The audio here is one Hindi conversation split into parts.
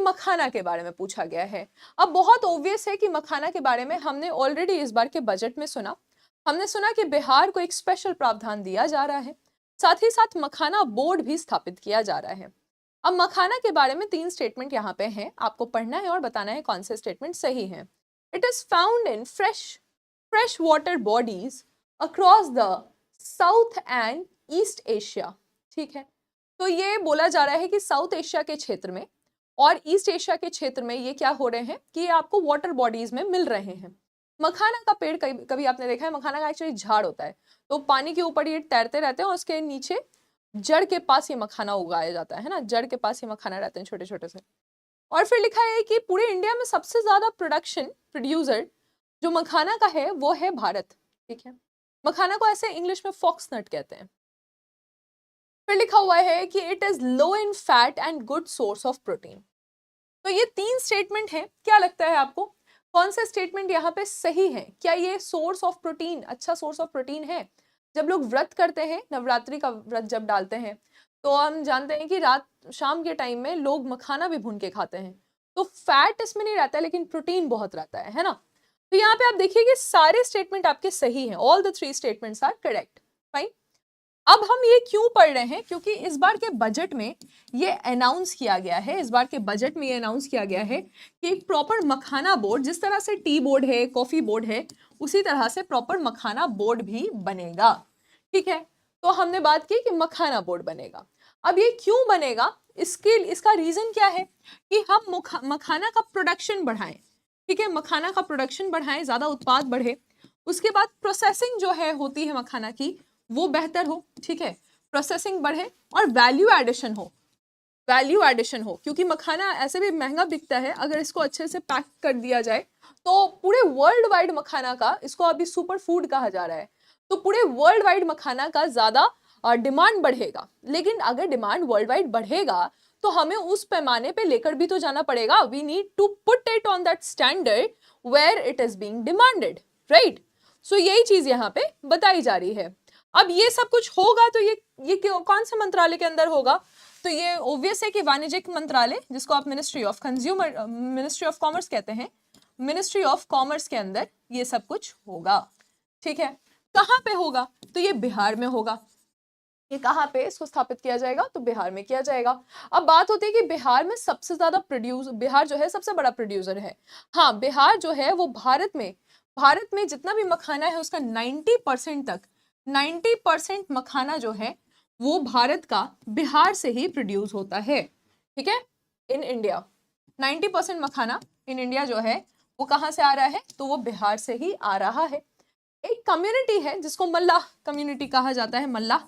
मखाना के बारे में पूछा गया है। अब बहुत ऑब्वियस है कि मखाना के बारे में हमने ऑलरेडी इस बार के बजट में सुना। हमने सुना कि बिहार को एक स्पेशल प्रावधान दिया जा रहा है, साथ ही साथ मखाना बोर्ड भी स्थापित किया जा रहा है। अब मखाना के बारे में 3 स्टेटमेंट यहाँ पे हैं, आपको पढ़ना है और बताना है कौन से स्टेटमेंट सही हैं। It is found in fresh water bodies across the south and east Asia. ठीक है, तो ये बोला जा रहा है कि साउथ एशिया के क्षेत्र में और ईस्ट एशिया के क्षेत्र में ये क्या हो रहे हैं कि ये आपको वाटर बॉडीज में मिल रहे हैं। मखाना का पेड़ कभी आपने देखा है, मखाना का एक्चुअली झाड़ होता है, तो पानी के ऊपर ये तैरते रहते हैं और उसके नीचे जड़ के पास ये मखाना उगाया जाता है ना, जड़ के पास ये मखाना रहते हैं छोटे छोटे से। और फिर लिखा है कि पूरे इंडिया में सबसे ज्यादा प्रोड्यूसर जो मखाना का है वो है भारत। ठीक है, मखाना को ऐसे इंग्लिश में फॉक्स नट कहते हैं। फिर लिखा हुआ है कि it is low in fat and good source of protein. तो ये 3 स्टेटमेंट है, क्या लगता है आपको कौन से स्टेटमेंट यहाँ पे सही है? क्या ये सोर्स ऑफ प्रोटीन अच्छा सोर्स ऑफ प्रोटीन है? जब लोग व्रत करते हैं, नवरात्रि का व्रत जब डालते हैं, तो हम जानते हैं कि रात शाम के टाइम में लोग मखाना भी भून के खाते हैं, तो फैट इसमें नहीं रहता है लेकिन प्रोटीन बहुत रहता है ना। तो यहाँ पे आप देखिए कि सारे स्टेटमेंट आपके सही हैं, all the 3 statements are correct. Fine, अब हम ये क्यों पढ़ रहे हैं? क्योंकि इस बार के बजट में ये अनाउंस किया गया है, इस बार के बजट में ये अनाउंस किया गया है कि एक प्रॉपर मखाना बोर्ड, जिस तरह से टी बोर्ड है, कॉफी बोर्ड है, उसी तरह से प्रॉपर मखाना बोर्ड भी बनेगा। ठीक है, तो हमने बात की कि मखाना बोर्ड बनेगा। अब ये क्यों बनेगा, इसका रीजन क्या है कि हम मखाना का प्रोडक्शन बढ़ाएं। ठीक है, मखाना का प्रोडक्शन बढ़ाएं, ज्यादा उत्पाद बढ़े, उसके बाद प्रोसेसिंग जो है होती है मखाना की वो बेहतर हो। ठीक है, प्रोसेसिंग बढ़े और वैल्यू एडिशन हो, क्योंकि मखाना ऐसे भी महंगा बिकता है, अगर इसको अच्छे से पैक कर दिया जाए तो पूरे वर्ल्ड वाइड मखाना का, इसको अभी सुपर फूड कहा जा रहा है, तो पूरे वर्ल्ड वाइड मखाना का ज्यादा डिमांड बढ़ेगा। लेकिन अगर डिमांड वर्ल्ड वाइड बढ़ेगा तो हमें उस पैमाने पे लेकर भी तो जाना पड़ेगा। We need to put it on that standard where it is being demanded, right. So यही चीज यहाँ पे बताई जा रही है। अब ये सब कुछ होगा तो ये कौन से मंत्रालय के अंदर होगा? तो ये ऑब्वियस है कि वाणिज्यिक मंत्रालय, जिसको आप मिनिस्ट्री ऑफ कॉमर्स कहते हैं, मिनिस्ट्री ऑफ कॉमर्स के अंदर ये सब कुछ होगा। ठीक है, कहाँ पे होगा? तो ये बिहार में होगा। ये कहाँ पे इसको स्थापित किया जाएगा? तो बिहार में किया जाएगा। अब बात होती है कि बिहार में सबसे ज्यादा बिहार जो है सबसे बड़ा प्रोड्यूसर है। हाँ, बिहार जो है वो भारत में जितना भी मखाना है उसका 90% मखाना जो है वो भारत का बिहार से ही प्रोड्यूस होता है। ठीक है, in India 90% makhana in India जो है वो कहाँ से आ रहा है? तो वो बिहार से ही आ रहा है। एक कम्युनिटी है जिसको मल्लाह कम्युनिटी कहा जाता है, मल्लाह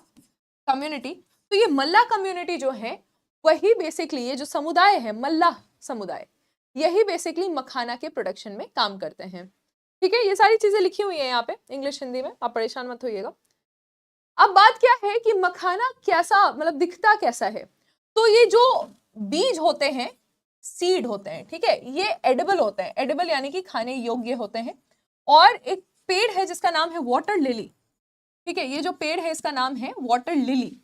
कम्युनिटी। तो ये मल्लाह कम्युनिटी जो है वही बेसिकली, ये जो समुदाय है मल्लाह समुदाय, यही बेसिकली मखाना के प्रोडक्शन में काम करते हैं। ठीक है, ये सारी चीजें लिखी हुई है यहाँ पे इंग्लिश हिंदी में, आप परेशान मत होइएगा। अब बात क्या है कि मखाना कैसा, मतलब दिखता कैसा है? तो ये जो बीज होते हैं, सीड होते हैं, ठीक है, ये एडिबल होते हैं, एडिबल यानी कि खाने योग्य होते हैं। और एक पेड़ है जिसका नाम है वाटर लिली। ठीक है, ये जो पेड़ है इसका नाम है वाटर लिली।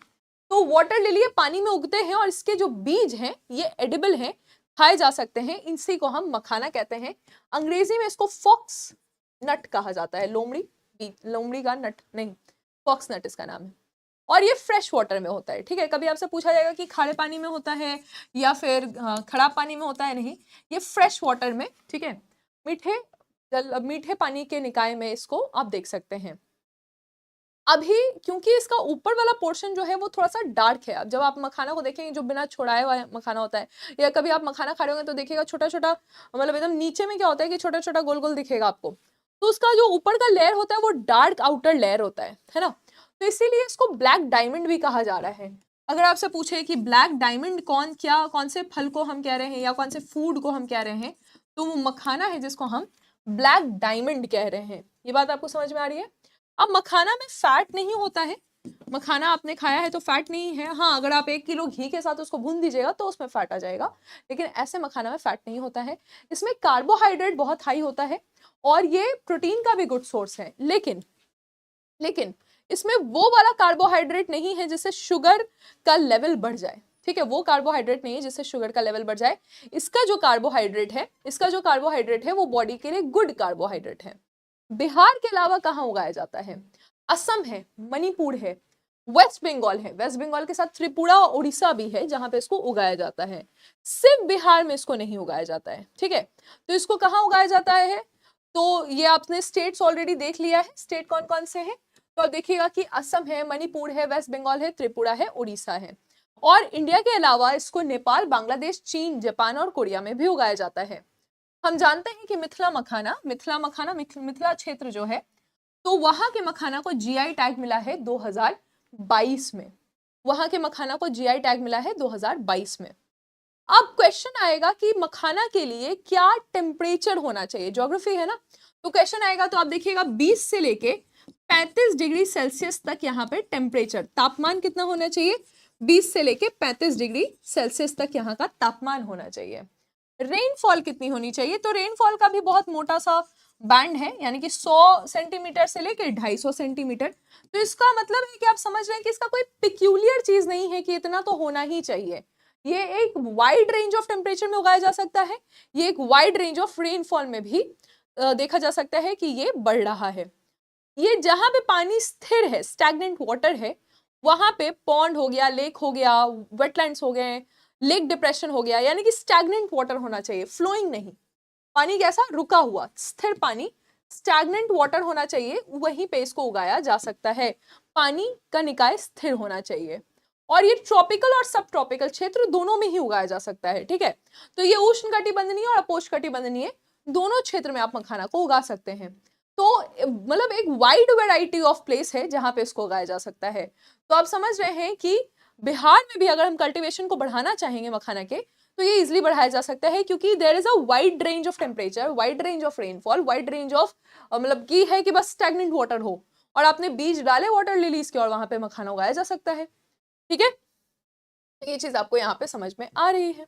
तो वाटर लिली ये पानी में उगते हैं और इसके जो बीज हैं ये एडिबल हैं, खाए जा सकते हैं, इसी को हम मखाना कहते हैं। अंग्रेजी में इसको फॉक्स नट कहा जाता है, लोमड़ी का नट नहीं, फॉक्स नट इसका नाम है। और ये फ्रेश वाटर में होता है। ठीक है, कभी आपसे पूछा जाएगा कि खारे पानी में होता है या फिर खराब पानी में होता है, नहीं, ये फ्रेश वाटर में, ठीक है, मीठे पानी के निकाय में इसको आप देख सकते हैं। अभी क्योंकि इसका ऊपर वाला पोर्शन जो है वो थोड़ा सा डार्क है। अब जब आप मखाना को देखेंगे जो बिना छुड़ाए हुआ मखाना होता है, या कभी आप मखाना खा रहे होंगे तो देखिएगा छोटा छोटा, मतलब एकदम नीचे में क्या होता है कि छोटा छोटा गोल गोल दिखेगा आपको, तो उसका जो ऊपर का लेयर होता है वो डार्क आउटर लेयर होता है ना। तो इसीलिए इसको ब्लैक डायमंड भी कहा जा रहा है। अगर आपसे पूछे कि ब्लैक डायमंड कौन से फल को हम कह रहे हैं या कौन से फूड को हम कह रहे हैं, तो वो मखाना है जिसको हम ब्लैक डायमंड कह रहे हैं। ये बात आपको समझ में आ रही है? अब मखाना में फैट नहीं होता है, मखाना आपने खाया है तो फैट नहीं है। हाँ, अगर आप 1 किलो घी के साथ उसको भून दीजिएगा तो उसमें फैट आ जाएगा, लेकिन ऐसे मखाना में फैट नहीं होता है। इसमें कार्बोहाइड्रेट बहुत हाई होता है और ये प्रोटीन का भी गुड सोर्स है, लेकिन इसमें वो वाला कार्बोहाइड्रेट नहीं है जिससे शुगर का लेवल बढ़ जाए। ठीक है, वो कार्बोहाइड्रेट नहीं है जिससे शुगर का लेवल बढ़ जाए। इसका जो कार्बोहाइड्रेट है वो बॉडी के लिए गुड कार्बोहाइड्रेट है। बिहार के अलावा कहाँ उगाया जाता है? असम है, मणिपुर है, वेस्ट बंगाल है। वेस्ट बंगाल के साथ त्रिपुरा और उड़ीसा भी है जहां पे इसको उगाया जाता है। सिर्फ बिहार में इसको नहीं उगाया जाता है। ठीक है, तो इसको कहाँ उगाया जाता है? तो ये आपने स्टेट्स ऑलरेडी देख लिया है, स्टेट कौन कौन से हैं। तो आप देखिएगा कि असम है, मणिपुर है, वेस्ट बंगाल है, त्रिपुरा है, उड़ीसा है। और इंडिया के अलावा इसको नेपाल, बांग्लादेश, चीन, जापान और कोरिया में भी उगाया जाता है। हम जानते हैं कि मिथिला क्षेत्र जो है, तो वहां के मखाना को जीआई टैग मिला है 2022 में। वहां के मखाना को जीआई टैग मिला है 2022 में। अब क्वेश्चन आएगा कि मखाना के लिए क्या टेम्परेचर होना चाहिए, ज्योग्राफी है ना, तो क्वेश्चन आएगा। तो आप देखिएगा 20 से लेके 35 डिग्री सेल्सियस तक यहाँ पे टेम्परेचर, तापमान कितना होना चाहिए? 20 से लेके 35 डिग्री सेल्सियस तक यहाँ का तापमान होना चाहिए। रेनफॉल कितनी होनी चाहिए? तो रेनफॉल का भी बहुत मोटा सा बैंड है, यानी कि 100 सेंटीमीटर से लेकर 250 सेंटीमीटर। तो इसका मतलब है कि आप समझ रहे हैं कि इसका कोई पिक्यूलियर चीज नहीं है कि इतना तो होना ही चाहिए। ये एक वाइड रेंज ऑफ टेम्परेचर में उगाया जा सकता है, ये एक वाइड रेंज ऑफ रेनफॉल में भी देखा जा सकता है कि ये बढ़ रहा है। ये जहां पे पानी स्थिर है, स्टैग्नेंट वाटर है, वहां पे पॉन्ड हो गया, लेक हो गया, वेटलैंड्स हो गए, लेक डिप्रेशन हो गया, यानी कि स्टैग्नेंट वाटर होना चाहिए, फ्लोइंग नहीं। पानी कैसा? रुका हुआ, स्थिर पानी, स्टैग्नेंट वाटर होना चाहिए, वहीं पे इसको उगाया जा सकता है। पानी का निकाय स्थिर होना चाहिए। और ये ट्रॉपिकल और सब ट्रॉपिकल क्षेत्र दोनों में ही उगाया जा सकता है। ठीक है, तो ये उष्णकटिबंधीय और अपोष्णकटिबंधीय दोनों क्षेत्र में आप मखाना को उगा सकते हैं। तो मतलब एक वाइड वैरायटी ऑफ प्लेस है जहां पे इसको उगाया जा सकता है। तो आप समझ रहे हैं कि बिहार में भी अगर हम कल्टीवेशन को बढ़ाना चाहेंगे मखाना के, तो ये इजिली बढ़ाया जा सकता है, क्योंकि there is a wide range of temperature, wide range of rainfall, wide range of मतलब की है कि बस स्टैग्नेंट वाटर हो और आपने बीज डाले वाटर लिलीज के और वहां पे मखाना उगाया जा सकता है। ठीक है, ये चीज आपको यहाँ पे समझ में आ रही है।